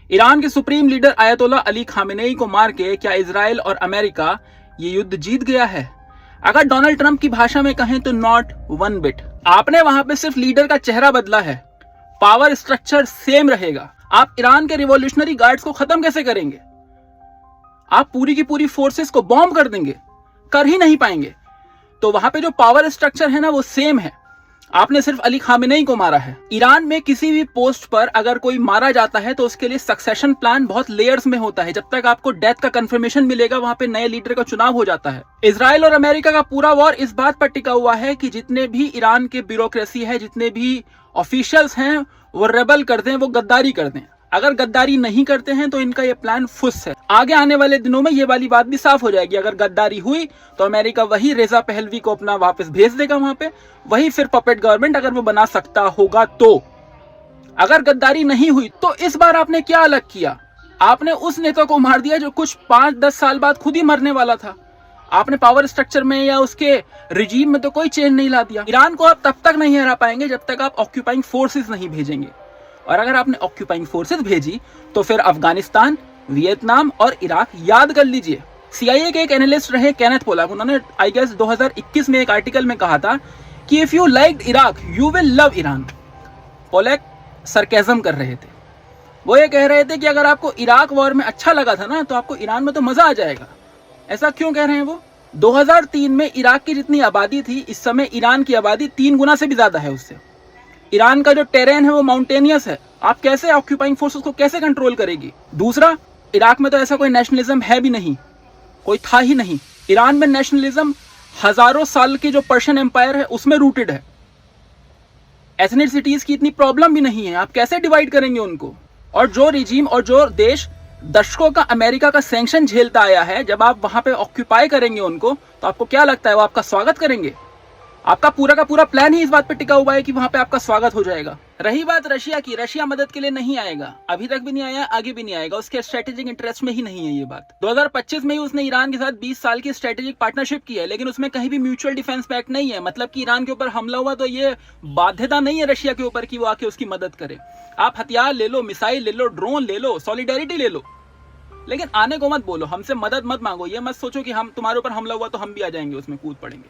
Iran के supreme leader आयतोल्ला Ali Khamenei को मार के क्या इजराइल और अमेरिका ये युद्ध जीत गया है? अगर डोनाल्ड ट्रंप की भाषा में कहें तो नॉट वन बिट। आपने वहां पे सिर्फ लीडर का चेहरा बदला है, पावर स्ट्रक्चर सेम रहेगा। आप ईरान के रिवॉल्यूशनरी गार्ड्स को खत्म कैसे करेंगे? आप पूरी की पूरी फोर्सेस को बॉम्ब कर देंगे? कर ही नहीं पाएंगे। तो वहां पे जो पावर स्ट्रक्चर है ना वो सेम है। आपने सिर्फ अली खामेनेई को मारा है। ईरान में किसी भी पोस्ट पर अगर कोई मारा जाता है तो उसके लिए सक्सेशन प्लान बहुत लेयर्स में होता है। जब तक आपको डेथ का कंफर्मेशन मिलेगा वहां पे नए लीडर का चुनाव हो जाता है। इजराइल और अमेरिका का पूरा वॉर इस बात पर टिका हुआ है कि जितने भी ईरान के ब्यूरोक्रेसी है, जितने भी ऑफिशियल्स हैं वो रेबल कर दें, वो गद्दारी कर दें। अगर गद्दारी नहीं करते हैं तो इनका ये प्लान फुस है। आगे आने वाले दिनों में ये वाली बात भी साफ हो जाएगी। अगर गद्दारी हुई तो अमेरिका वही रेजा पहलवी को अपना वापस भेज देगा वहां पे, वही फिर पपेट गवर्नमेंट अगर वो बना सकता होगा तो। अगर गद्दारी नहीं हुई तो इस बार आपने क्या अलग किया? आपने उस नेता को मार दिया जो कुछ 5-10 साल बाद खुद ही मरने वाला था। आपने पावर स्ट्रक्चर में या उसके रिजीम में तो कोई चेंज नहीं ला दिया। ईरान को आप तब तक नहीं हरा पाएंगे जब तक आप ऑक्यूपाइंग फोर्सेस नहीं भेजेंगे। और अगर आपने ऑक्यूपाइंग फोर्सेस भेजी तो फिर अफगानिस्तान, वियतनाम और इराक याद कर लीजिए। सीआईए के एक एनालिस्ट रहे केनेथ पोलाक, उन्होंने आई गेस 2021 में एक आर्टिकल में कहा था कि if you liked Iraq you will love Iran. Pollock sarcasm कर रहे थे। वो ये कह रहे थे कि अगर आपको इराक वॉर में अच्छा लगा था ना तो आपको ईरान में तो मजा आ जाएगा। ऐसा क्यों कह रहे हैं वो? 2003 में इराक की जितनी आबादी थी, इस समय ईरान की आबादी 3 गुना से भी ज्यादा है उससे। ईरान का जो टेरेन है वो माउंटेनियस है। आप कैसे ऑक्यूपाइंग फोर्सेस को कैसे कंट्रोल करेगी? दूसरा, इराक में तो ऐसा कोई नेशनलिज्म है भी नहीं, कोई था ही नहीं। ईरान में नेशनलिज्म हजारों साल की जो पर्शियन एम्पायर है उसमें रूटेड है। एथनिसिटीज की इतनी प्रॉब्लम भी नहीं है। आप कैसे डिवाइड करेंगे उनको? और जो रिजीम और जो देश दशकों का अमेरिका का सैंक्शन झेलता आया है, जब आप वहां पे ऑक्यूपाई करेंगे उनको तो आपको क्या लगता है वो आपका स्वागत करेंगे? आपका पूरा का पूरा प्लान ही इस बात पे टिका हुआ है कि वहां पे आपका स्वागत हो जाएगा। रही बात रशिया की, रशिया मदद के लिए नहीं आएगा, अभी तक भी नहीं आया, आगे भी नहीं आएगा। उसके स्ट्रेटेजिक इंटरेस्ट में ही नहीं है ये बात। 2025 में ही उसने ईरान के साथ 20 साल की स्ट्रेटेजिक पार्टनरशिप की है, लेकिन उसमें कहीं भी म्यूचुअल डिफेंस पैक्ट नहीं है। मतलब कि ईरान के ऊपर हमला हुआ तो ये बाध्यता नहीं है रशिया के ऊपर कि वो आके उसकी मदद करे। आप हथियार ले लो, मिसाइल ले लो, ड्रोन ले लो, सॉलिडेरिटी ले लो, लेकिन आने को मत बोलो, हमसे मदद मत मांगो। ये मत सोचो कि हम तुम्हारे ऊपर हमला हुआ तो हम भी आ जाएंगे उसमें कूद पड़ेंगे।